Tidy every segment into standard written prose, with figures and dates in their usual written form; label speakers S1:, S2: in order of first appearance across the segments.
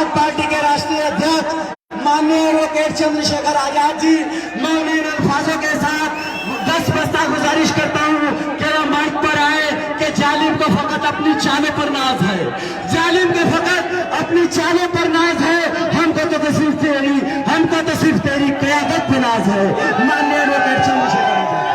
S1: Party के राष्ट्रीय अध्यक्ष माननीय एडवोकेट चंद्रशेखर आजाद जी, मैं उन्हें इन अल्फाजों के साथ 10 बस्ता गुजारिश करता हूँ कि वो माइक पर आए कि जालिम को फकत अपनी चालों पर नाज है, जालिम को फकत अपनी चालों पर नाज है, हमको तो सिर्फ तेरी क़यादत पे नाज है। माननीय एडवोकेट चंद्रशेखर आजाद।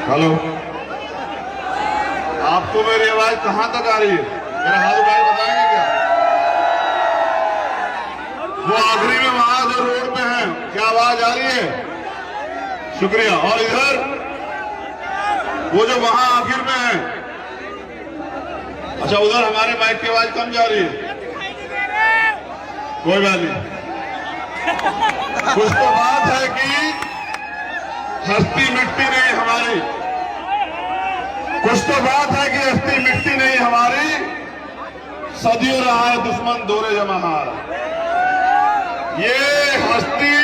S2: हेलो, आपको मेरी आवाज कहां तक आ रही है? मेरा हाथ उठाकर बताएंगे क्या? वो आखिरी में वहां जो रोड पे हैं, क्या आवाज आ रही है? शुक्रिया। और इधर वो जो वहां आखिर में है, अच्छा उधर हमारे माइक की आवाज कम जा रही है, कोई बात नहीं। कुछ तो बात है कि हस्ती मिटती नहीं हमारी, कुछ तो बात है कि हस्ती मिटती नहीं हमारी, सदियों रहा है दुश्मन दौरे जमाहार। ये हस्ती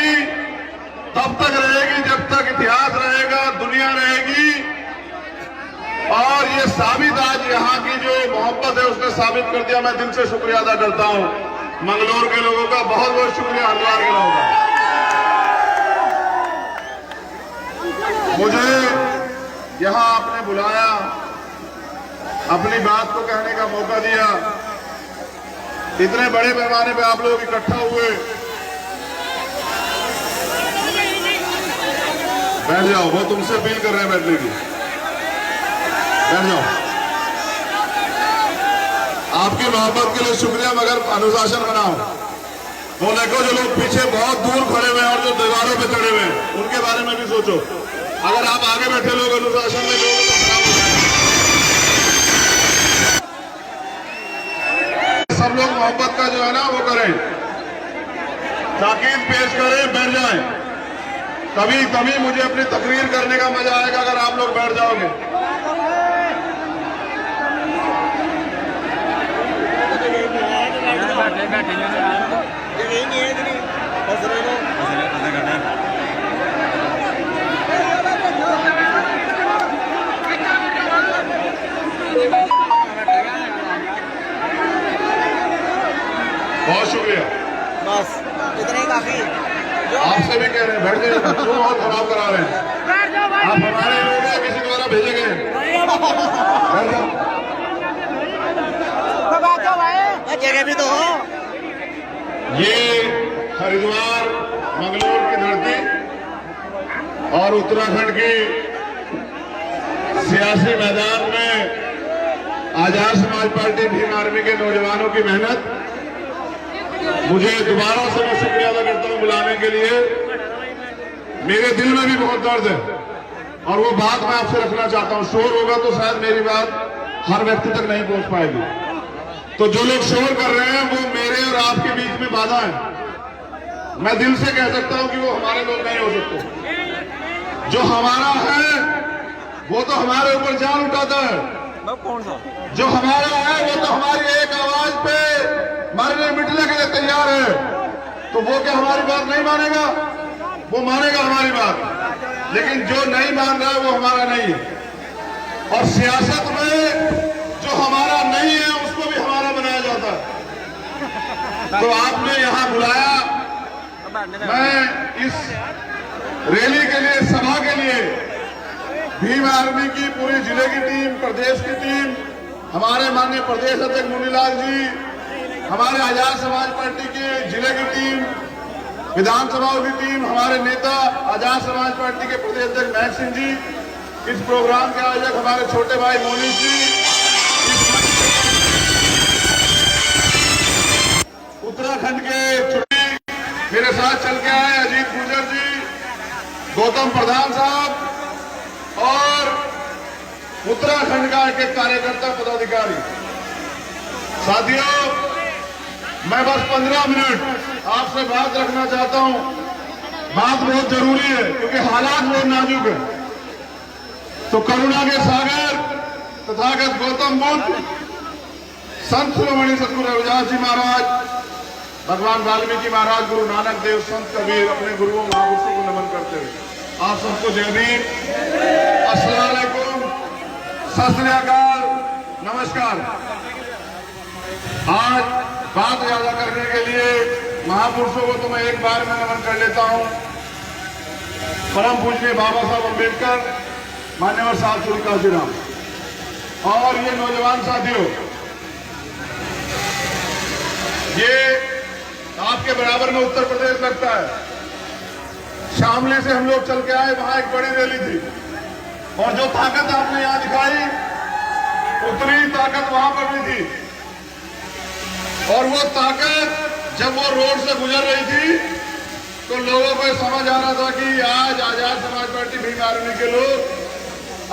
S2: तब तक रहेगी जब तक इतिहास रहेगा, दुनिया रहेगी। और ये साबित आज यहाँ की जो मोहब्बत है उसने साबित कर दिया। मैं दिल से शुक्रिया अदा करता हूँ मंगलोर के लोगों का, बहुत बहुत शुक्रिया हरिद्वार के लोगों का। मुझे यहां आपने बुलाया, अपनी बात को कहने का मौका दिया, इतने बड़े पैमाने पे आप लोग इकट्ठा हुए। बैठ जाओ, वो तुमसे अपील कर रहे हैं बैठने की, बैठ जाओ। आपकी मोहब्बत के लिए शुक्रिया, मगर अनुशासन बनाओ। वो देखो जो लोग पीछे बहुत दूर खड़े हुए हैं और जो दीवारों पे चढ़े हुए हैं, उनके बारे में भी सोचो। अगर आप आगे बैठे लोग अनुशासन में लोग तो खराब हो जाएंगे। सब लोग मोहब्बत का जो है ना वो करें, ताकीद पेश करें, बैठ जाएं। तभी मुझे अपनी तकरीर करने का मजा आएगा अगर आप लोग बैठ जाओगे। बहुत शुक्रिया,
S3: बस इतना ही काफी।
S2: आपसे भी कह रहे हैं बैठ जाइए, क्यों बहुत खराब करा रहे हैं? आप हमारे लोग हैं, किसी द्वारा भेजे गए?
S3: जगह भी तो हो।
S2: ये हरिद्वार मंगलोर की धरती और उत्तराखंड की सियासी मैदान में आजाद समाज पार्टी भीम आर्मी के नौजवानों की मेहनत। मुझे दोबारा से मैं शुक्रिया अदा करता हूं बुलाने के लिए। मेरे दिल में भी बहुत दर्द है और वो बात मैं आपसे रखना चाहता हूं। शोर होगा तो शायद मेरी बात हर व्यक्ति तक नहीं पहुंच पाएगी, तो जो लोग शोर कर रहे हैं वो मेरे और आपके बीच में बाधा है। मैं दिल से कह सकता हूं कि वो हमारे लोग नहीं हो सकते। जो हमारा है वो तो हमारे ऊपर जान उठाता है, जो हमारा है वो तो हमारी एक आवाज पे मरने मिटने के लिए तैयार है। तो वो क्या हमारी बात नहीं मानेगा? वो मानेगा हमारी बात, लेकिन जो नहीं मान रहा है वो हमारा नहीं है। और सियासत में जो हमारा नहीं है उसको भी हमारा बनाया जाता है। तो आपने यहाँ बुलाया। मैं इस रैली के लिए, सभा के लिए भीम आर्मी की पूरी जिले की टीम, प्रदेश की टीम, हमारे माननीय प्रदेश अध्यक्ष मुनीलाल जी, हमारे आजाद समाज पार्टी की जिले की टीम, विधानसभाओं की टीम, हमारे नेता आजाद समाज पार्टी के प्रदेश अध्यक्ष महक सिंह जी, इस प्रोग्राम के आयोजक हमारे छोटे भाई मोनिश जी, उत्तराखंड के छुट्टी मेरे साथ चल के आए अजीत गुर्जर जी, गौतम प्रधान साहब और उत्तराखंड का एक कार्यकर्ता पदाधिकारी। साथियों, मैं बस 15 मिनट आपसे बात रखना चाहता हूं। बात बहुत जरूरी है क्योंकि हालात बहुत नाजुक है। तो करुणा के सागर तथागत गौतम बुद्ध, संत शिरोमणि सतगुरु रविदास जी महाराज, भगवान वाल्मीकि महाराज, गुरु नानक देव, संत कबीर, अपने गुरुओं महापुरुषों को नमन करते हुए आप सबको जय भीम, अस्सलाम वालेकुम, सत श्री अकाल, नमस्कार। आज बात ज्यादा करने के लिए महापुरुषों को तो मैं एक बार में नमन कर लेता हूं। परम पूज्य बाबा साहब अम्बेडकर, मान्यवर साहब श्री काशीराम और ये नौजवान साथियों, ये आपके बराबर में उत्तर प्रदेश लगता है। शामली से हम लोग चल के आए, वहां एक बड़ी रैली थी और जो ताकत आपने यहां दिखाई उतनी ताकत वहां पर भी थी। और वो ताकत जब वो रोड से गुजर रही थी तो लोगों को समझ आ रहा था कि आज आजाद समाज पार्टी भीम आर्मी के लोग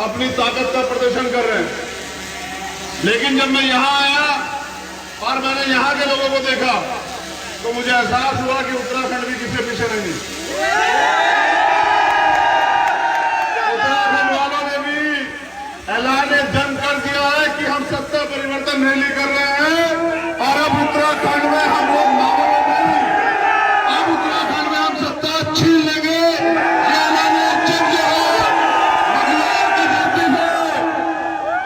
S2: अपनी ताकत का प्रदर्शन कर रहे हैं। लेकिन जब मैं यहां आया और मैंने यहां के लोगों को देखा तो मुझे एहसास हुआ कि उत्तराखंड भी किसी पीछे नहीं। उत्तराखंड वालों ने भी ऐलान जंग कर दिया है कि हम सत्ता परिवर्तन रैली कर रहे हैं और अब उत्तराखंड में हम लोग मामलों नहीं, अब उत्तराखंड में हम सत्ता छीन लेंगे। ये ऐलान जंग जो है महिलाओं की धरती में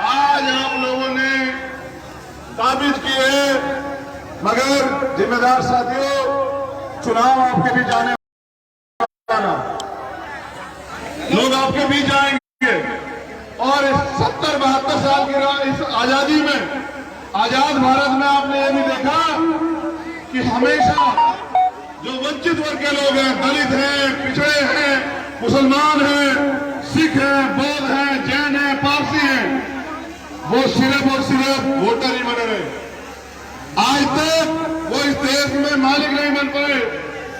S2: आज आप लोगों ने साबित किए। मगर जिम्मेदार साथियों, चुनाव आपके बीच आने वाला, लोग आपके बीच आएंगे और 70-72 साल की इस आजादी में, आजाद भारत में आपने ये भी देखा कि हमेशा जो वंचित वर्ग के लोग हैं, दलित हैं, पिछड़े हैं, मुसलमान हैं, सिख हैं, बौद्ध हैं, जैन हैं, पारसी हैं, वो सिर्फ और सिर्फ वोटर ही बने रहे। आज तक वो इस देश में मालिक नहीं बन पाए,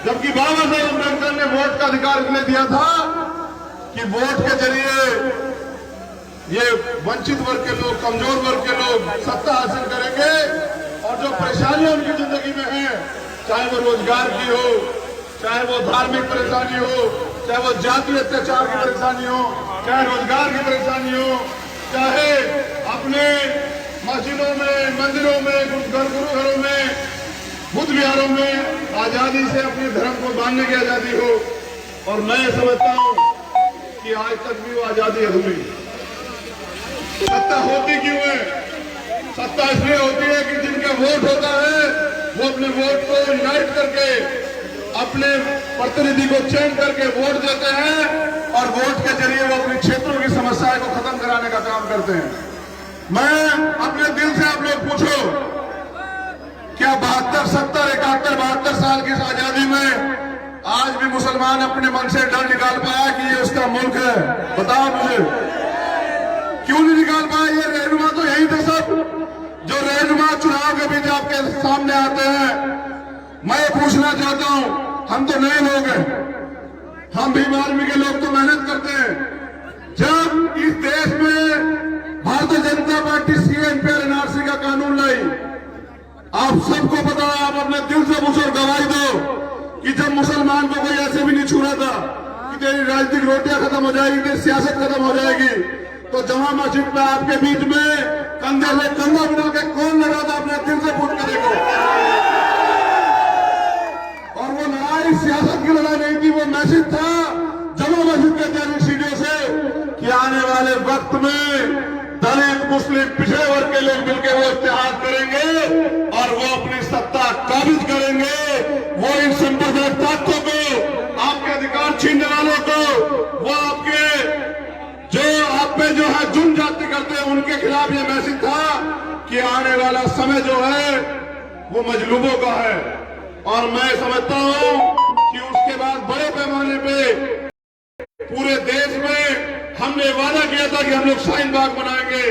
S2: जबकि बाबा साहेब अम्बेडकर ने वोट का अधिकार इसलिए दिया था कि वोट के जरिए ये वंचित वर्ग के लोग, कमजोर वर्ग के लोग सत्ता हासिल करेंगे और जो परेशानियां उनकी जिंदगी में हैं, चाहे वो रोजगार की हो, चाहे वो धार्मिक परेशानी हो, चाहे वो जाति अत्याचार की परेशानी हो, चाहे रोजगार की परेशानी हो, चाहे अपने मस्जिदों में, मंदिरों में, गुरुघरों में, बुद्ध विहारों में आजादी से अपने धर्म को मानने की आजादी हो। और मैं समझता हूं कि आज तक भी वो आजादी अधूरी। सत्ता होती क्यों है? सत्ता इसलिए होती है कि जिनका वोट होता है वो अपने वोट को यूनाइट करके, अपने प्रतिनिधि को चयन करके वोट देते हैं और वोट के जरिए वो अपने क्षेत्रों की समस्याएं को खत्म कराने का काम करते हैं। मैं अपने दिल से आप लोग पूछो, क्या 72, 70, 71, 72 साल की इस आजादी में आज भी मुसलमान अपने मन से डर निकाल पाया कि ये उसका मुल्क है? बताओ मुझे, क्यों नहीं निकाल पाया? ये रहनुमा तो यही थे सब, जो रहनुमा चुनाव के बीच आपके सामने आते हैं। मैं पूछना चाहता हूं, हम तो नए लोग हैं, हम भीम आर्मी के लोग तो मेहनत करते हैं। जब इस देश में Bharatiya Janata party CAA NRC का कानून लाई, आप सबको पता है, आप अपने दिल से पूछो, गवाही दो कि जब मुसलमान को कोई ऐसे भी नहीं छू रहा था कि तेरी राजनीतिक रोटियां खत्म हो जाएगी, तेरी सियासत खत्म हो जाएगी, तो जमा मस्जिद में आपके बीच में कंधे से कंधा मिला के कौन लड़ा था? अपने दिल से पूछ कर देखो। और वो लड़ाई सियासत की लड़ाई नहीं थी, वो मैसेज था जमा मस्जिद के जरिए सीढ़ियों से कि आने वाले वक्त में दलित, मुस्लिम, पिछड़े वर्ग के लोग मिलकर वो इत्तेहाद करेंगे और वो अपनी सत्ता सत्ता काबिज करेंगे, वो इन सांप्रदायिक ताकतों को, आपके अधिकार छीनने वालों को, वो आपके जो आप पे जो है जुर्म जाति करते हैं, उनके खिलाफ ये मैसेज था कि आने वाला समय जो है वो मजलूबों का है। और मैं समझता हूं कि उसके बाद बड़े पैमाने पे पूरे देश में हमने वादा किया था कि हम लोग शाहीन बाग बनाएंगे।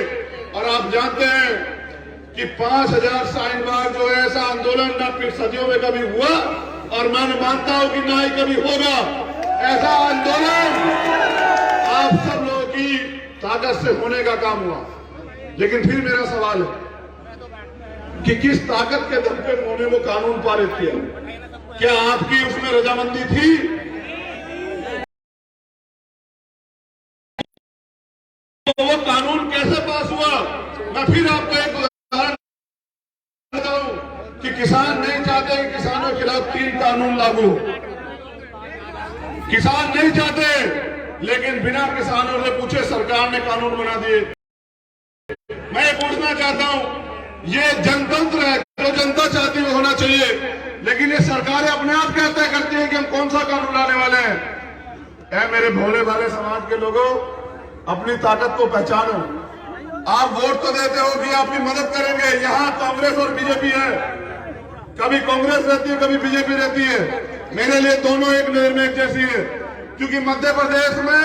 S2: और आप जानते हैं कि 5000 शाहीन बाग जो है ऐसा आंदोलन न फिर सदियों में कभी हुआ, और मैं मानता हूं कि ना ही कभी होगा ऐसा आंदोलन। आप सब लोगों की ताकत से होने का काम हुआ। लेकिन फिर मेरा सवाल है कि किस ताकत के दम पे उन्होंने वो कानून पारित किया? क्या आपकी उसमें रजामंदी थी? तो वो कानून कैसे पास हुआ? मैं फिर आपको एक उदाहरण देता हूं कि किसान नहीं चाहते कि किसानों के खिलाफ 3 कानून लागू। किसान नहीं चाहते, लेकिन बिना किसानों से पूछे सरकार ने कानून बना दिए। मैं पूछना चाहता हूं, ये जनतंत्र है, जो जनता चाहती है होना चाहिए, लेकिन ये सरकारें अपने आप क्या तय करती हैं कि हम कौन सा कानून लाने वाले हैं? ऐ मेरे भोले भाले समाज के लोगों, अपनी ताकत को पहचानो। आप वोट तो देते हो कि आपकी मदद करेंगे। यहां कांग्रेस और बीजेपी है, कभी कांग्रेस रहती है, कभी बीजेपी रहती है। मेरे लिए दोनों एक नजर में एक जैसी है, क्योंकि मध्य प्रदेश में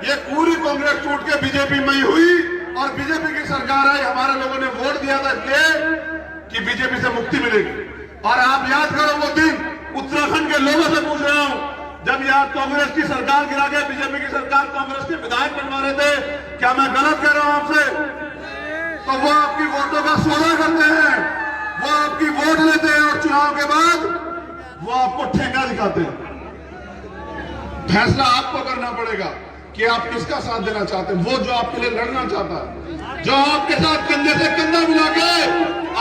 S2: ये पूरी कांग्रेस टूट के बीजेपी में ही हुई और बीजेपी की सरकार आई। हमारे लोगों ने वोट दिया था इसलिए कि बीजेपी से मुक्ति मिलेगी। और आप याद करो वो दिन, उत्तराखंड के लोगों से पूछ रहा हूं, जब यहाँ कांग्रेस की सरकार गिरा के बीजेपी की सरकार कांग्रेस के विधायक बनवा रहे थे, क्या मैं गलत कह रहा हूं आपसे? तो वो आपकी वोटों का सौदा करते हैं, वो आपकी वोट लेते हैं और चुनाव के बाद वो आपको ठेका दिखाते हैं। फैसला आपको करना पड़ेगा कि आप किसका साथ देना चाहते हैं। वो जो आपके लिए लड़ना चाहता है, जो आपके साथ कंधे से कंधा मिला के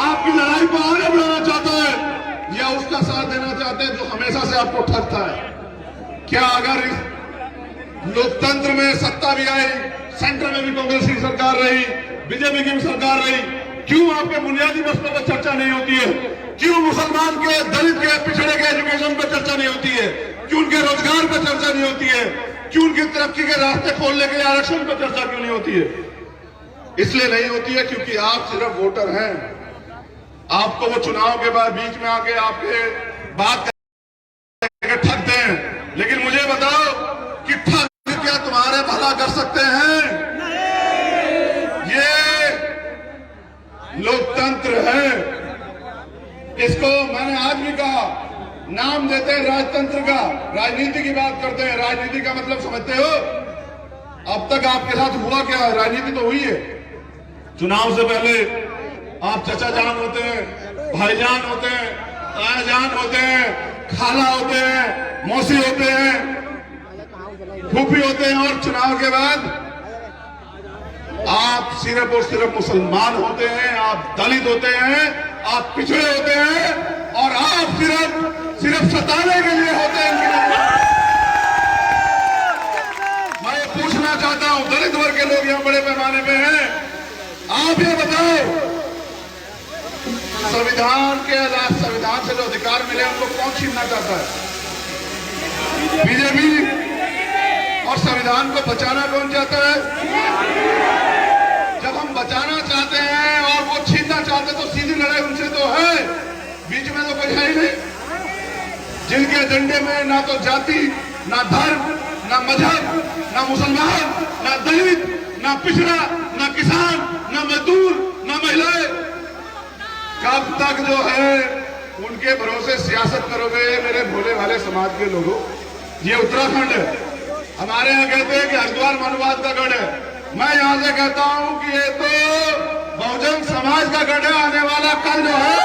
S2: आपकी लड़ाई को आगे बढ़ाना चाहता है, या उसका साथ देना चाहते हैं जो हमेशा से आपको ठगता है। क्या अगर इस लोकतंत्र में सत्ता भी आई, सेंटर में भी कांग्रेस की सरकार रही, बीजेपी की भी सरकार रही, क्यों आपके बुनियादी मसलों पर चर्चा नहीं होती है? क्यों मुसलमान के, दलित के, पिछड़े के एजुकेशन पर चर्चा नहीं होती है? क्यों उनके रोजगार पर चर्चा नहीं होती है? क्यों उनकी तरक्की के रास्ते खोलने के लिए आरक्षण पर चर्चा क्यों नहीं होती है? इसलिए नहीं होती है क्योंकि आप सिर्फ वोटर हैं। आपको वो चुनाव के बाद बीच में आके आपके बात करके ठगते हैं। लेकिन मुझे बताओ कि ठग क्या तुम्हारे भला कर सकते हैं? ये लोकतंत्र है, इसको मैंने आज भी कहा, नाम देते हैं राजतंत्र का, राजनीति की बात करते हैं। राजनीति का मतलब समझते हो? अब तक आपके साथ हुआ क्या? राजनीति तो हुई है। चुनाव से पहले आप चचा जान होते हैं, भाईजान होते हैं, ताया जान होते हैं, खाला होते हैं, मौसी होते हैं, फूफी होते हैं, और चुनाव के बाद आप सिर्फ और सिर्फ मुसलमान होते हैं, आप दलित होते हैं, आप पिछड़े होते हैं, और आप सिर्फ सताने के लिए होते हैं। मैं ये पूछना चाहता हूं, दलित वर्ग के लोग यहां बड़े पैमाने पे हैं, आप ये बताओ, संविधान के संविधान से जो अधिकार मिले उनको कौन छीनना चाहता है? बीजेपी। और संविधान को बचाना कौन चाहता है? जब हम बचाना चाहते हैं और वो छीनना चाहते तो सीधी लड़ाई उनसे तो है, बीच में तो कुछ है ही नहीं। जिनके एजेंडे में ना तो जाति, ना धर्म, ना मजहब, ना मुसलमान, ना दलित, ना पिछड़ा, ना किसान, ना मजदूर, ना महिलाएं, कब तक जो है उनके भरोसे सियासत करोगे? मेरे भोले भाले समाज के लोगों, ये उत्तराखंड है, हमारे यहाँ कहते हैं कि हरिद्वार मनुवाद का गढ़ है। मैं यहाँ से कहता हूं कि ये तो बहुजन समाज का गढ़ है। आने वाला कल जो है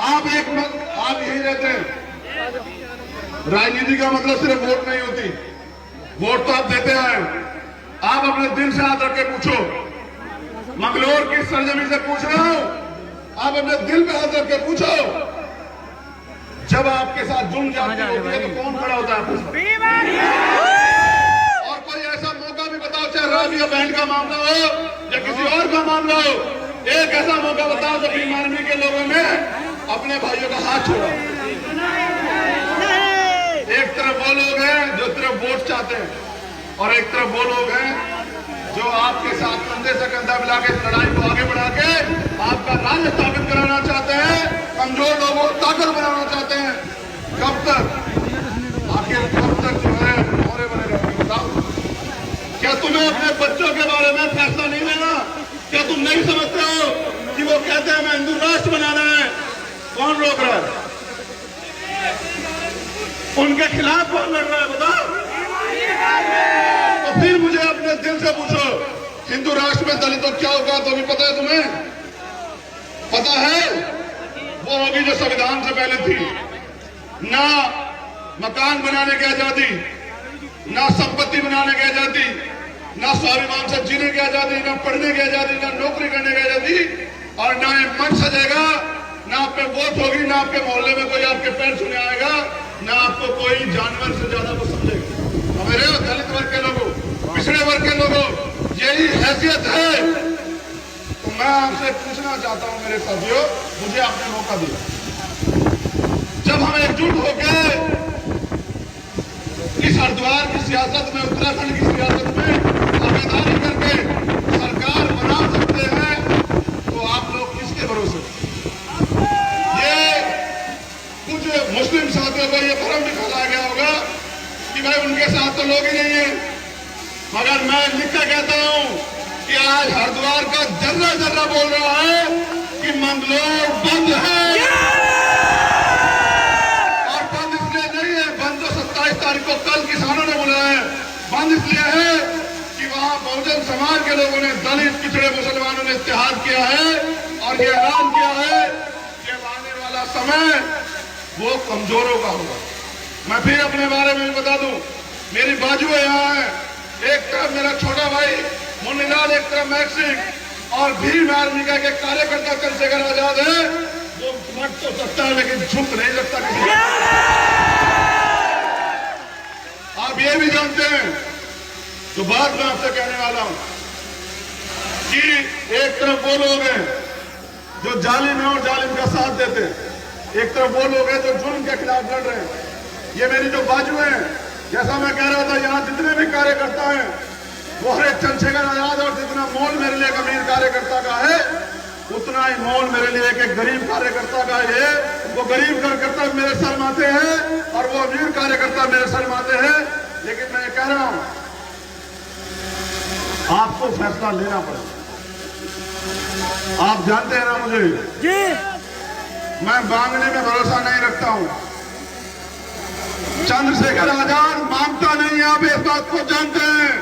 S2: आप यही रहते हैं। राजनीति का मतलब सिर्फ वोट नहीं होती, वोट तो आप देते हैं। आप अपने दिल से हाथ रख के पूछो, मंगलोर की सरजमी से पूछ रहा हूं, आप अपने दिल पे हाथ रख के पूछो, जब आपके साथ जुर्म जाती होती है तो कौन खड़ा होता है आपके साथ? और कोई ऐसा मौका भी बताओ, चाहे राबिया बहन का मामला हो या किसी और का मामला हो, एक ऐसा मौका बताओ जब भीम आर्मी के लोगों ने अपने भाइयों का हाथ छोड़ा। एक तरफ वो लोग हैं जो सिर्फ वोट चाहते हैं और एक तरफ वो लोग हैं जो आपके साथ कंधे से कंधा मिला के इस लड़ाई को आगे बढ़ा के आपका राज्य स्थापित कराना चाहते हैं, कमजोर लोगों को ताकत बनाना चाहते हैं। कब तक, आखिर कब तक जो है मोहरे बने रहेंगे बताओ? क्या तुम्हें अपने बच्चों के बारे में फैसला नहीं लेना? क्या तुम नहीं समझते हो कि वो कहते हैं मैं हिंदू राष्ट्र बनाना है? कौन रोक रहा है? उनके खिलाफ कौन लड़ रहा है बताओ? तो फिर मुझे अपने दिल से पूछो, हिंदू राष्ट्र में दलितों क्या औकात होगी? पता है तुम्हें? पता है? वो होगी जो संविधान से पहले थी। ना मकान बनाने की आजादी, ना संपत्ति बनाने की आजादी, ना स्वाभिमान से जीने की आजादी, ना पढ़ने की आजादी, ना नौकरी करने की आजादी, और ना ये मंच सजेगा, ना आप पे वोट होगी, ना आपके मोहल्ले में कोई आपके पैर छूने आएगा, ना आपको कोई जानवर से ज्यादा को समझेगा। मेरे दलित वर्ग के लोगों, पिछड़े वर्ग के लोगों, यही हैसियत है। तो मैं आपसे पूछना चाहता हूं मेरे साथियों, मुझे आपने मौका दिया, जब हम एकजुट होकर इस हरिद्वार की सियासत में, उत्तराखंड की सियासत में भागीदारी करके सरकार बना सकते हैं, तो आप लोग किसके भरोसे? ये कुछ मुस्लिम साथियों को ये भ्रम भी फैलाया गया होगा कि भाई उनके साथ तो लोग ही नहीं है, मगर मैं लिख कर कहता हूं कि आज हरिद्वार का जर्रा जर्रा बोल रहा है कि मंगलोर बंद है। और बंद इसलिए नहीं है, बंद जो 27 तारीख को कल किसानों ने बोला है, बंद इसलिए है कि वहां बहुजन समाज के लोगों ने, दलित पिछड़े मुसलमानों ने इत्तेहाद किया है और ये ऐलान किया है कि आने वाला समय वो कमजोरों का होगा। मैं फिर अपने बारे में बता दूं, मेरी बाजू यहाँ है, एक तरफ मेरा छोटा भाई मुन्नीलाल, एक तरफ महक सिंह, और भीम आर्मी का एक कार्यकर्ता चंद्रशेखर आजाद है। वो मट तो सकता है लेकिन झुक नहीं सकता किसी। आप ये भी जानते हैं, तो बात मैं आपसे कहने वाला हूं कि एक तरफ वो लोग हैं जो जालिम है और जालिम का साथ देते हैं, एक तरफ वो लोग हैं जो जुल्म के खिलाफ लड़ रहे हैं। ये मेरी जो बाजू है, जैसा मैं कह रहा था, यहाँ जितने भी कार्यकर्ता हैं वो हर एक चंद्रशेखर आजाद, और जितना मोल मेरे लिए एक अमीर कार्यकर्ता का है, उतना ही मोल मेरे लिए एक गरीब कार्यकर्ता का है। वो गरीब कार्यकर्ता मेरे सर माथे हैं और वो अमीर कार्यकर्ता मेरे सर माथे हैं। लेकिन मैं कह रहा हूं, आपको फैसला लेना पड़ेगा। आप जानते हैं ना मुझे जी, मैं मांगने में भरोसा नहीं रखता हूं। चंद्रशेखर आजाद मांगता नहीं है, आप इस बात को जानते हैं।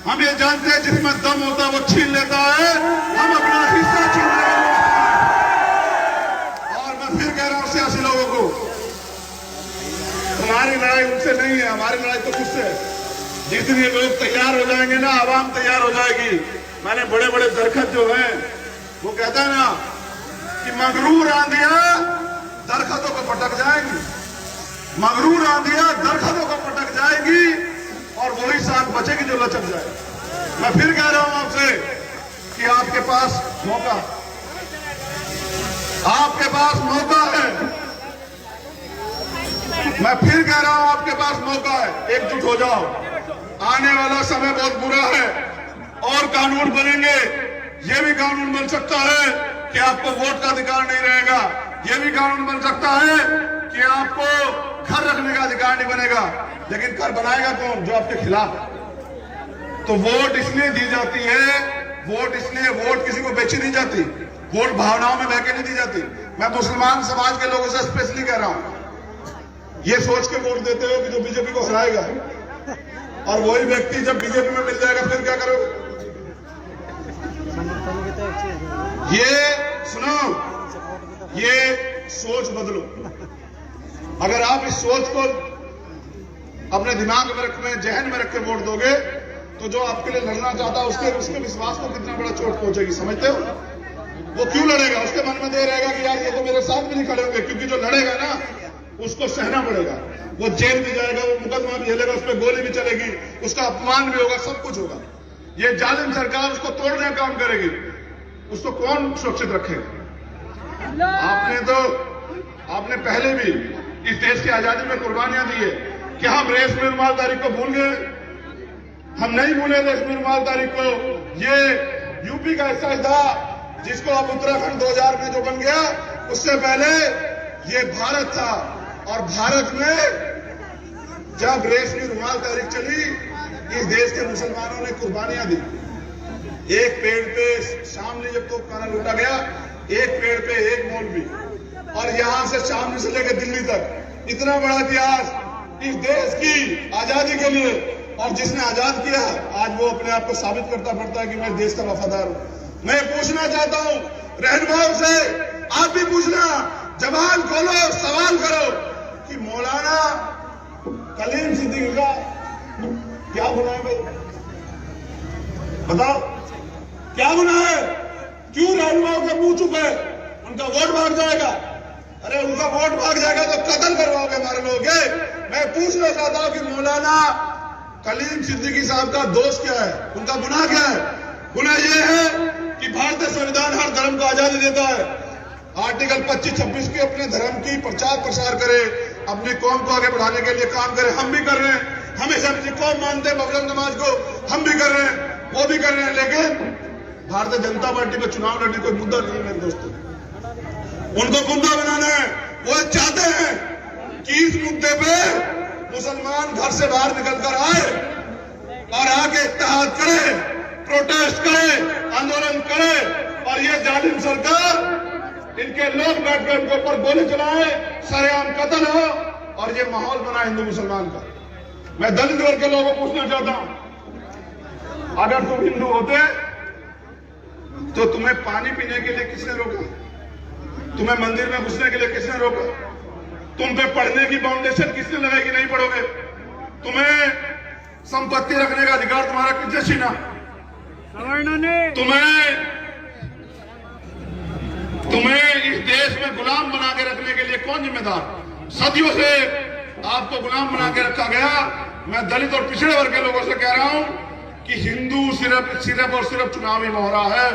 S2: हम ये जानते हैं जिसमें दम होता है वो छीन लेता है, हम अपना हिस्सा छीन लेंगे। और मैं फिर कह रहा हूं सियासी लोगों को, हमारी लड़ाई उनसे नहीं है, हमारी लड़ाई तो खुद से है। जिस दिन ये लोग तैयार हो जाएंगे ना, आवाम तैयार हो जाएगी। मैंने बड़े बड़े दरखत जो हैं, वो कहता है ना कि मगरूर आंधियां दरख्तों को पटक जाएंगी, मगरूर आंधियां दरख्तों को पटक जाएगी और वही साथ बचेगी जो लचक जाए। मैं फिर कह रहा हूं आपसे कि आपके पास मौका, आपके पास मौका है। मैं फिर कह रहा हूं आपके पास मौका है, एकजुट हो जाओ। आने वाला समय बहुत बुरा है और कानून बनेंगे। ये भी कानून बन सकता है कि आपको वोट का अधिकार नहीं रहेगा, ये भी कानून बन सकता है कि आपको घर रखने का अधिकार नहीं बनेगा। लेकिन घर बनाएगा कौन? जो आपके खिलाफ है। तो वोट इसलिए दी जाती है, वोट इसलिए, वोट किसी को बेची नहीं जाती, वोट भावनाओं में बहके नहीं दी जाती। मैं मुसलमान समाज के लोगों से स्पेशली कह रहा हूं, ये सोच के वोट देते हो कि जो बीजेपी को हराएगा, और वही व्यक्ति जब बीजेपी में मिल जाएगा फिर क्या करोगे? ये सुनो, ये सोच बदलो। अगर आप इस सोच को अपने दिमाग में रख में, जहन में रख के वोट दोगे, तो जो आपके लिए लड़ना चाहता है उसके विश्वास को कितना बड़ा चोट पहुंचेगी, समझते हो? वो क्यों लड़ेगा? उसके मन में दे रहेगा कि यार ये तो मेरे साथ भी नहीं खड़े होंगे, क्योंकि जो लड़ेगा ना उसको सहना पड़ेगा। वो जेल भी जाएगा, वो मुकदमा भी झेलेगा, उस पर गोली भी चलेगी, उसका अपमान भी होगा, सब कुछ होगा। ये जालिम सरकार उसको तोड़ने का काम करेगी। उसको कौन सुरक्षित रखेगा? आपने पहले भी इस देश की आजादी में कुर्बानियां दी है। क्या हम रेशमी रुमाल तारीख को भूल गए? हम नहीं भूले रेशमी रुमाल तारीख को। ये यूपी का हिस्सा था जिसको अब उत्तराखंड 2000 में जो बन गया, उससे पहले ये भारत था। और भारत में जब रेशमी रुमाल तारीख चली, इस देश के मुसलमानों ने कुर्बानियां दी। एक पेड़ पे शामली जब तो खाना लूटा गया, एक पेड़ पे एक मौलवी, और यहां से शामली से लेकर दिल्ली तक इतना बड़ा इतिहास इस देश की आजादी के लिए। और जिसने आजाद किया, आज वो अपने आप को साबित करता फिरता है कि मैं देश का वफादार हूं। मैं पूछना चाहता हूं रहनुमाओं से, आप भी पूछना, जबान खोलो, सवाल करो कि मौलाना कलीम सिद्दीकी का क्या गुनाह है? भाई बताओ, क्या गुनाह है? क्यों रहनुमाओं के मुंह चुप है? उनका वोट भाग जाएगा। अरे उनका वोट भाग जाएगा तो कत्ल करवाओगे, मार लोगे। मैं पूछना चाहता हूं कि मौलाना कलीम सिद्दीकी साहब का दोष क्या है? उनका गुनाह क्या है? गुनाह यह है कि भारतीय संविधान हर धर्म को आजादी देता है। आर्टिकल 25-26 के अपने धर्म की प्रचार प्रसार करे, अपनी कौम को आगे बढ़ाने के लिए काम करे। हम भी कर रहे हैं, हमेशा अपनी कौम मानते हैं, बजरंग समाज को हम भी कर रहे हैं, वो भी कर रहे हैं। लेकिन भारतीय जनता पार्टी में चुनाव लड़ने कोई मुद्दा नहीं है मेरे दोस्तों। उनको मुद्दा बनाना है। वो चाहते हैं कि इस मुद्दे पे मुसलमान घर से बाहर निकलकर आए और आके इत्तेहाद करे, प्रोटेस्ट करे, आंदोलन करे, और ये जालिम सरकार, इनके लोग बैठकर इनके ऊपर गोली चलाए, सरेआम कत्ल हो, और ये माहौल बना हिंदू मुसलमान का। मैं दलित वर्ग के लोगों को पूछना चाहता हूं, अगर तुम हिंदू होते तो तुम्हें पानी पीने के लिए किसने रोका? तुम्हें मंदिर में घुसने के लिए किसने रोका? तुम पे पढ़ने की फाउंडेशन किसने लगाई कि नहीं पढ़ोगे? तुम्हें संपत्ति रखने का अधिकार तुम्हारा किसने छीना? तुम्हें इस देश में गुलाम बना के रखने के लिए कौन जिम्मेदार? सदियों से आपको गुलाम बना के रखा गया। मैं दलित और पिछड़े वर्ग के लोगों से कह रहा हूं कि हिंदू सिर्फ और सिर्फ चुनावी मोहरा है।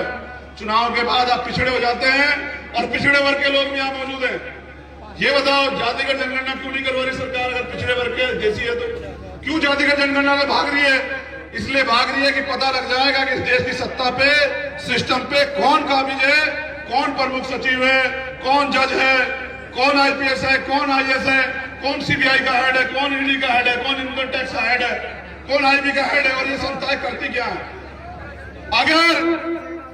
S2: चुनाव के बाद आप पिछड़े हो जाते हैं, और पिछड़े वर्ग के लोग भी यहां मौजूद हैं। ये बताओ, जातिगत जनगणना क्यों नहीं करवा रही सरकार? अगर पिछड़े वर्ग के देशी है तो क्यों जातिगत जनगणना में भाग रही है? इसलिए भाग रही है कि पता लग जाएगा कि इस देश की सत्ता पे, सिस्टम पे कौन काबिज है, कौन प्रमुख सचिव है, कौन जज है, कौन आईपीएस है, कौन आईएएस है, कौन सीबीआई का हेड है, कौन ईडी का हेड है, कौन इनकम टैक्स का हेड है, कौन आईबी का हेड है, और ये सब तय करती क्या है? अगर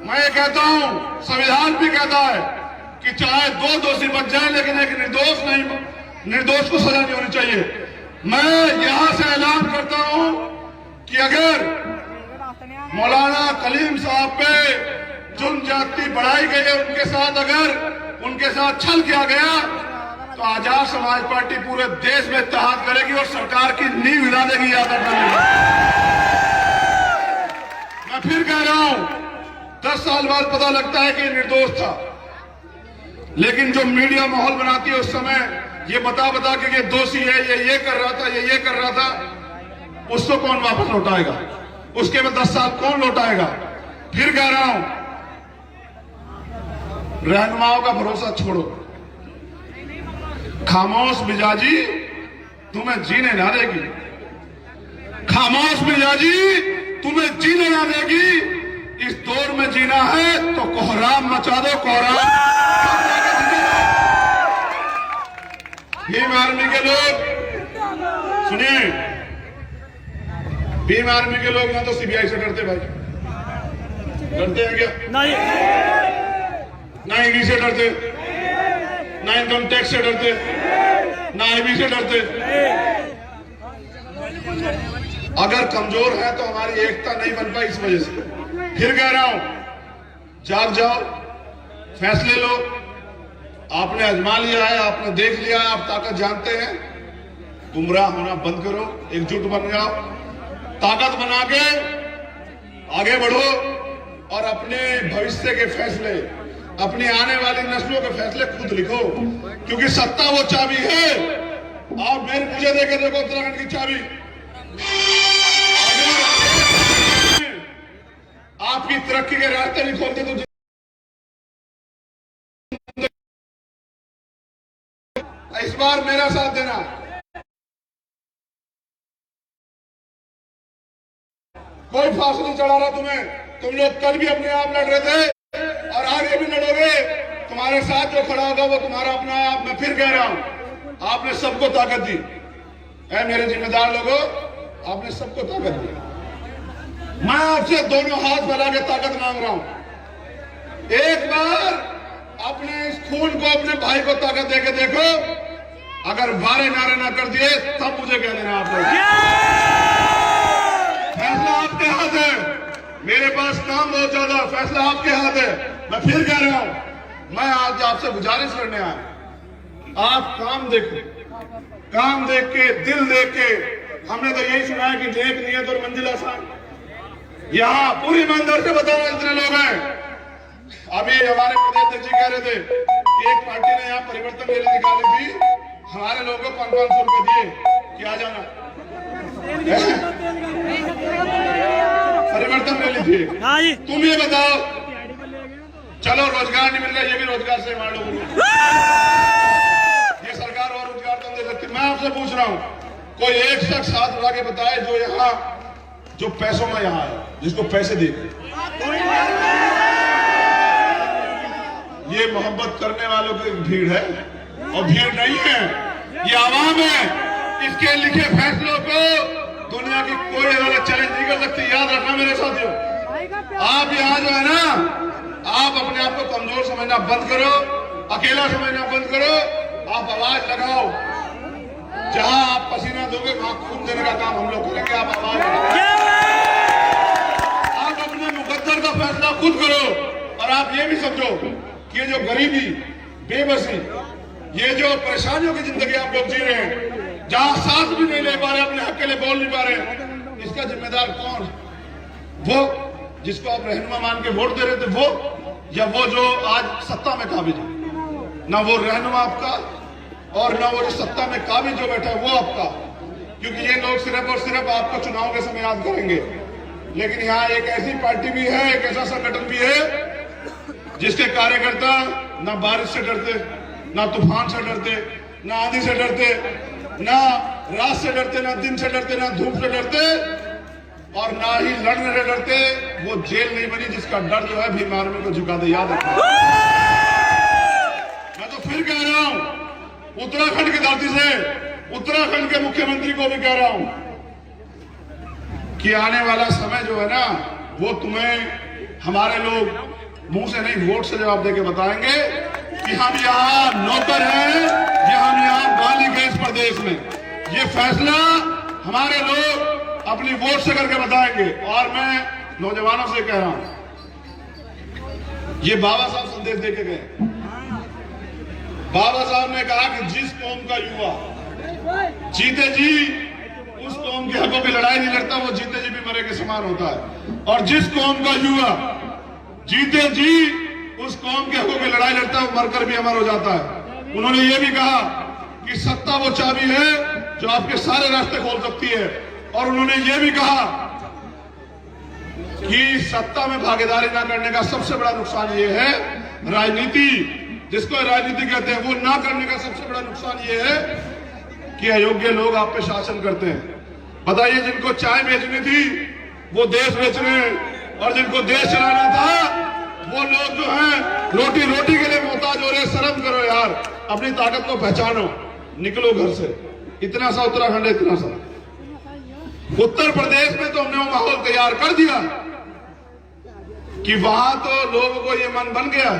S2: मैं कहता हूं, संविधान भी कहता है कि चाहे दो दोषी बच जाए, लेकिन एक निर्दोष को सजा नहीं होनी चाहिए। मैं यहां से ऐलान करता हूं कि अगर मौलाना कलीम साहब पे जुल्म ज्यादती बढ़ाई गई है, उनके साथ छल किया गया, तो आजाद समाज पार्टी पूरे देश में इत्तेहाद करेगी और सरकार की नींव हिला देगी। याद रखना। मैं फिर कह रहा हूं, 10 साल बाद पता लगता है कि निर्दोष था, लेकिन जो मीडिया माहौल बनाती है उस समय ये बता के ये दोषी है, ये कर रहा था, ये कर रहा था, उसको कौन वापस लौटाएगा? उसके बाद 10 साल कौन लौटाएगा? फिर कह रहा हूं, रहनुमाओं का भरोसा छोड़ो। खामोश मिजाजी तुम्हें जीने ना देगी। खामोश मिजाजी तुम्हें जीने ना देगी। इस दौर में जीना है तो कोहराम मचा दो, कोहराम। भीम आर्मी के लोग सुनिए, भीम आर्मी के लोग ना तो सीबीआई से डरते, भाई डरते हैं क्या? नहीं। ना ईडी से डरते, ना इनकम टैक्स से डरते, ना आईबी से डरते। अगर कमजोर है तो हमारी एकता नहीं बन पाई इस वजह से। फिर कह रहा हूं, जाग जाओ, फैसले लो। आपने आजमा लिया है, आपने देख लिया है, आप ताकत जानते हैं। गुमराह होना बंद करो, एकजुट बन जाओ, ताकत बना के आगे बढ़ो और अपने भविष्य के फैसले, अपनी आने वाली नस्लों के फैसले खुद लिखो, क्योंकि सत्ता वो चाबी है। आप मुझे देखे देखो उत्तराखंड की चाबी। आपकी तरक्की के रास्ते नहीं खोलते तो इस बार मेरा साथ देना। कोई फांस नहीं चढ़ा रहा तुम्हें। तुम लोग कल भी अपने आप लड़ रहे थे और आगे भी लड़ोगे। तुम्हारे साथ जो खड़ा होगा वो तुम्हारा अपना आप। मैं फिर कह रहा हूं, आपने सबको ताकत दी है मेरे जिम्मेदार लोगों, आपने सबको ताकत दी। मैं आपसे दोनों हाथ फैला के ताकत मांग रहा हूं। एक बार अपने इस खून को, अपने भाई को ताकत देके देखो। अगर वारे नारे ना कर दिए तब मुझे कह देना। आप लोग फैसला आपके हाथ है। मेरे पास काम बहुत ज्यादा, फैसला आपके हाथ है। मैं फिर कह रहा हूं, मैं आज आपसे गुजारिश करने आया। आप काम देखो, काम देख के, दिल देख के। हमने तो यही सुना है कि नेक नियत और मंजिल आसान। यहाँ पूरी ईमानदारी से बताओ, इतने लोग हैं। अभी हमारे प्रदेश अध्यक्ष जी कह रहे थे कि एक पार्टी ने यहाँ परिवर्तन रैली निकाली थी, हमारे लोगों को 500 रुपए दिए कि आ जाना। परिवर्तन रैली थी। तुम ये बताओ, चलो रोजगार नहीं मिल रहा, ये भी रोजगार से मान लो। ये सरकार और रोजगार तो दे सकती। मैं आपसे पूछ रहा हूँ, कोई एक शख्स हाथ उठा के बताए जो यहाँ, जो पैसों में यहाँ है, जिसको पैसे दे। ये मोहब्बत करने वालों की भीड़ है और भीड़ नहीं है, ये आवाम है। इसके लिखे फैसलों को दुनिया की कोई अदालत चैलेंज नहीं कर सकती। याद रखना मेरे साथियों। आप यहाँ जो है ना, आप अपने आप को कमजोर समझना बंद करो, अकेला समझना बंद करो। आप आवाज लगाओ। जहां आप पसीना दोगे वहां खून देने का काम हम लोग करेंगे। आप आवाज लगाओ। आप अपने मुकद्दर का फैसला खुद करो। और आप ये भी समझो कि ये जो गरीबी, बेबसी, ये जो परेशानियों की जिंदगी आप लोग जी रहे हैं, जहां सांस भी नहीं ले पा रहे, अपने हक के लिए बोल नहीं पा रहे, इसका जिम्मेदार कौन? वो जिसको आप रहनुमा मान के वोट दे रहे थे, वो, या वो जो आज सत्ता में काबिज है? ना वो रहनुमा आपका और ना वो जो सत्ता में काबिज जो बैठा है वो आपका। क्योंकि ये लोग सिर्फ और सिर्फ आपको चुनाव के समय याद करेंगे। लेकिन यहाँ एक ऐसी पार्टी भी है, एक ऐसा संगठन भी है जिसके कार्यकर्ता ना बारिश से डरते, ना तूफान से डरते, ना आंधी से डरते, ना रात से डरते, ना दिन से डरते, ना धूप से डरते, और ना ही लड़ने से डरते। वो जेल नहीं बनी जिसका डर जो है भीम आर्मी को झुका दे। याद रखना। मैं तो फिर कह रहा हूं, उत्तराखंड की धरती से उत्तराखंड के मुख्यमंत्री को भी कह रहा हूं कि आने वाला समय जो है ना, वो तुम्हें हमारे लोग मुंह से नहीं, वोट से जवाब देके बताएंगे कि हम यहाँ नौकर हैं, या हम यहाँ मालिक हैं इस प्रदेश में। ये फैसला हमारे लोग अपनी वोट से करके बताएंगे। और मैं नौजवानों से कह रहा हूं, ये बाबा साहब संदेश देके गए। बाबा साहब ने कहा कि जिस कौम का युवा जीते जी उस कौम के हकों की लड़ाई नहीं लड़ता, वो जीते जी भी मरे के समान होता है। और जिस कौम का युवा जीते जी उस कौम के हकों की लड़ाई लड़ता है, वो मरकर भी अमर हो जाता है। उन्होंने ये भी कहा कि सत्ता वो चाबी है जो आपके सारे रास्ते खोल सकती है। और उन्होंने ये भी कहा कि सत्ता में भागीदारी ना करने का सबसे बड़ा नुकसान ये है, राजनीति जिसको राजनीति कहते हैं, वो ना करने का सबसे बड़ा नुकसान ये है कि अयोग्य लोग आप पे शासन करते हैं। बताइए, जिनको चाय बेचनी थी वो देश बेच रहे हैं, और जिनको देश चलाना था वो लोग जो हैं रोटी रोटी के लिए मोहताज हो रहे। शर्म करो यार, अपनी ताकत को पहचानो, निकलो घर से। इतना सा उत्तराखंड है, इतना सा। उत्तर प्रदेश में तो हमने वो माहौल तैयार कर दिया कि वहां तो लोगों को ये मन बन गया,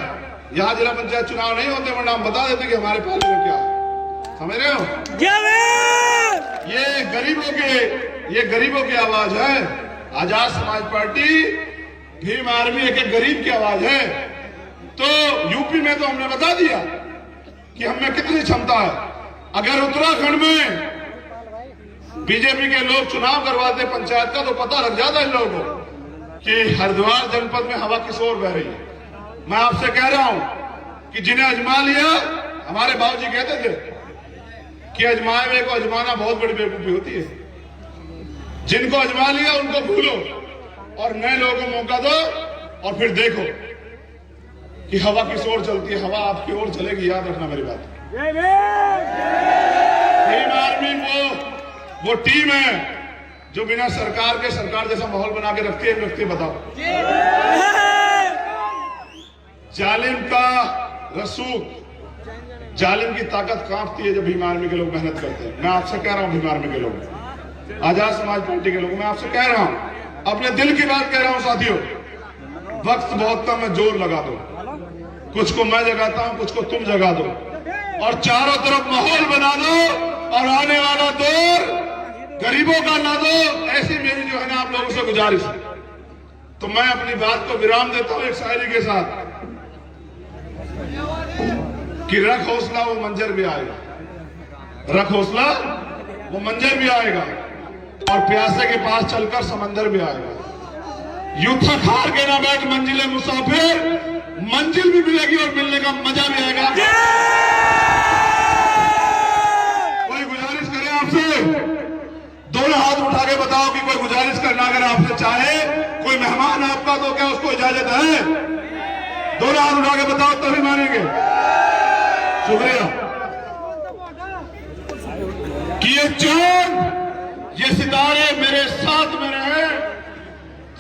S2: यहाँ जिला पंचायत चुनाव नहीं होते वरना हम बता देते कि हमारे पाले में क्या है। समझ रहे हो? ये गरीबों की आवाज है। आजाद समाज पार्टी, भीम आर्मी एक गरीब की आवाज है। तो यूपी में तो हमने बता दिया कि हमें कितनी क्षमता है। अगर उत्तराखंड में बीजेपी के लोग चुनाव करवाते पंचायत का, तो पता लग जाता इन लोगों को कि हरिद्वार जनपद में हवा किस ओर बह रही है। मैं आपसे कह रहा हूं कि जिन्हें अजमा लिया, हमारे बाबूजी कहते थे कि अजमाए हुए को अजमाना बहुत बड़ी बेवकूफी होती है। जिनको अजमा लिया उनको भूलो और नए लोगों को मौका दो, और फिर देखो कि हवा किस ओर चलती है, हवा आपकी ओर चलेगी, याद रखना मेरी बात। भीम आर्मी वो टीम है जो बिना सरकार के सरकार जैसा माहौल बना के रखती है। व्यक्ति बताओ, जालिम का रसूख, जालिम की ताकत कांपती है जब भीम आर्मी के लोग मेहनत करते हैं। मैं आपसे कह रहा हूं, भीम आर्मी के लोग, आजाद समाज पार्टी के लोग, मैं आपसे कह रहा हूं, अपने दिल की बात कह रहा हूं साथियों, वक्त बहुत कम है, जोर लगा दो। कुछ को मैं जगाता हूं, कुछ को तुम जगा दो, और चारों तरफ माहौल बना दो, और आने वाला दौर गरीबों का ना दो। ऐसी मेरी जो है ना आप लोगों से गुजारिश है। तो मैं अपनी बात को विराम देता हूं एक शायरी के साथ कि रख हौसला वो मंजर भी आएगा, रख हौसला वो मंजर भी आएगा, और प्यासे के पास चलकर समंदर भी आएगा। यूं थक हार के ना बैठ मंजिले मुसाफिर, मंजिल भी मिलेगी और मिलने का मजा भी आएगा। कोई गुजारिश करे आपसे, दोनों हाथ उठा के बताओ कि कोई गुजारिश करना अगर आपसे चाहे, कोई मेहमान आपका, तो क्या उसको इजाजत है? दोनों हाथ उठा के बताओ तभी मानेंगे। शुक्रिया। कि ये चांद, ये सितारे मेरे साथ में रहे,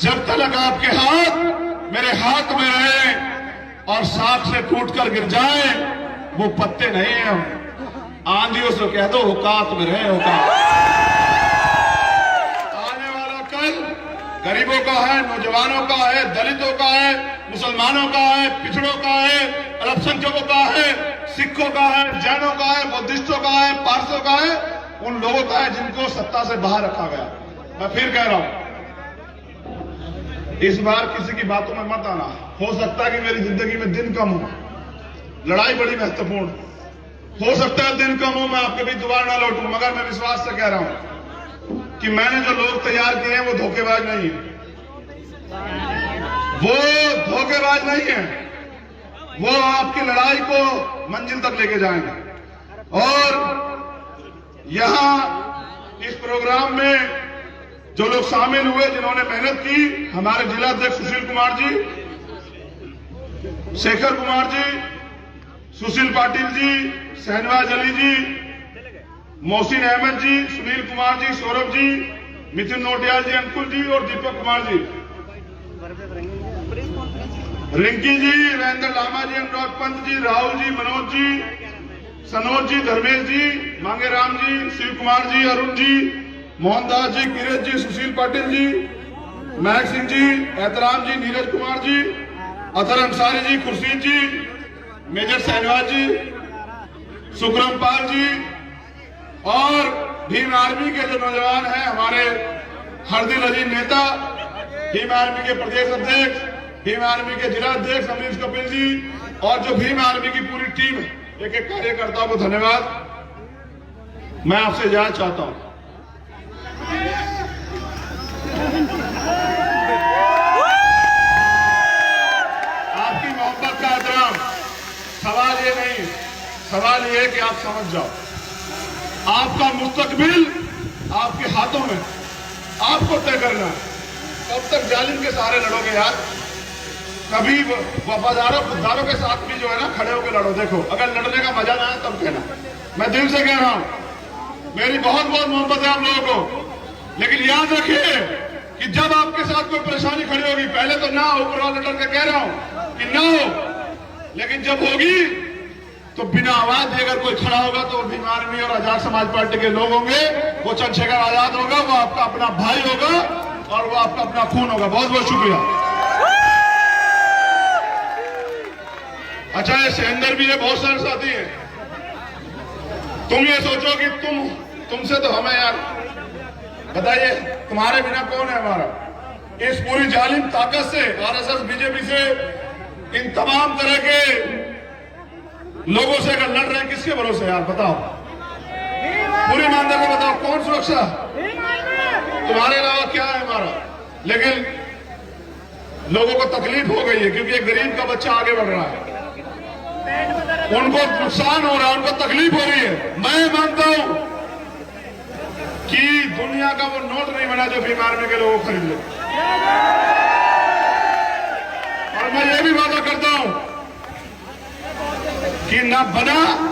S2: जब तक आपके हाथ मेरे हाथ में रहे, और साख से टूटकर गिर जाए वो पत्ते नहीं है। आंधियों से कह दो औकात में रहे, औकात। आने वाला कल गरीबों का है, नौजवानों का है, दलितों का है, मुसलमानों का है, पिछड़ों का है, अल्पसंख्यकों का है, सिखों का है, जैनों का है, बुद्धिस्टों का है, पारसों का है, उन लोगों का है जिनको सत्ता से बाहर रखा गया। मैं फिर कह रहा हूं, इस बार किसी की बातों में मत आना। हो सकता है कि मेरी जिंदगी में दिन कम हो, लड़ाई बड़ी महत्वपूर्ण, हो सकता है दिन कम हो, मैं आपके बीच दोबारा ना लौटूं, मगर मैं विश्वास से कह रहा हूं कि मैंने जो लोग तैयार किए हैं वो धोखेबाज नहीं है, वो धोखेबाज नहीं है, वो आपकी लड़ाई को मंजिल तक लेके जाएंगे। और यहां इस प्रोग्राम में जो लोग शामिल हुए, जिन्होंने मेहनत की, हमारे जिला अध्यक्ष सुशील कुमार जी, शेखर कुमार जी, सुशील पाटिल जी, शहनवाज अली जी, मोहसिन अहमद जी, सुनील कुमार जी, सौरभ जी, मिथुन नोटियाल जी, अंकुल जी और दीपक कुमार जी, रिंकी जी, नरेंद्र लामा जी, अनुराग पंत जी, राहुल जी, मनोज जी, सनोज जी, धर्मेश जी, मांगेराम जी, शिव कुमार जी, अरुण जी, मोहनदास जी, किरेश जी, सुशील पाटिल जी, महक सिंह जी, एहतराम जी, नीरज कुमार जी, अतर अंसारी जी, खुर्शीद जी, मेजर शहनवाज जी, सुखराम पाल जी, और भीम आर्मी के जो नौजवान हैं, हमारे हरदिल अजीम नेता, भीम आर्मी के प्रदेश अध्यक्ष, भीम आर्मी के जिला अध्यक्ष अमरीश कपिल जी, और जो भीम आर्मी की पूरी टीम है, एक एक कार्यकर्ताओं को धन्यवाद। मैं आपसे इजाजत चाहता हूं। आपकी मोहब्बत का एहतराम, सवाल ये नहीं, सवाल ये है कि आप समझ जाओ, आपका मुस्तकबिल आपके हाथों में, आपको तय करना है। कब तक जालिम के सहारे लड़ोगे यार? कभी वफादारों खुददारों के साथ भी जो है ना खड़े होकर लड़ो। देखो, अगर लड़ने का मजा ना आए तब कहना। मैं दिल से कह रहा हूं, मेरी बहुत बहुत मोहब्बत है आप लोगों को, लेकिन याद रखिए कि जब आपके साथ कोई परेशानी खड़ी होगी, पहले तो ना हो, ऊपर वाले डर के कह रहा हूं कि ना हो, लेकिन जब होगी तो बिना आवाज दिए अगर कोई खड़ा होगा तो भीम आर्मी और आजाद समाज पार्टी के लोग होंगे। वो चंद्रशेखर आजाद होगा, वो आपका अपना भाई होगा, और वो आपका अपना खून होगा। बहुत बहुत शुक्रिया। अच्छा, ये सिकंदर भी है, बहुत सारे साथी हैं। तुम ये सोचो कि तुमसे तो हमें यार, बताइए तुम्हारे बिना कौन है हमारा? इस पूरी जालिम ताकत से, आरएसएस बीजेपी से, इन तमाम तरह के लोगों से अगर लड़ रहे हैं, किसके भरोसे यार? बताओ, पूरी ईमानदारी से बताओ, कौन सुरक्षा? तुम्हारे अलावा क्या है हमारा? लेकिन लोगों को तकलीफ हो गई है क्योंकि एक गरीब का बच्चा आगे बढ़ रहा है, उनको नुकसान हो रहा है, उनको तकलीफ हो रही है। मैं मानता हूं कि दुनिया का वो नोट नहीं बना जो भीम आर्मी के लोगों को खरीद ले। और मैं ये भी वादा करता हूं कि न बना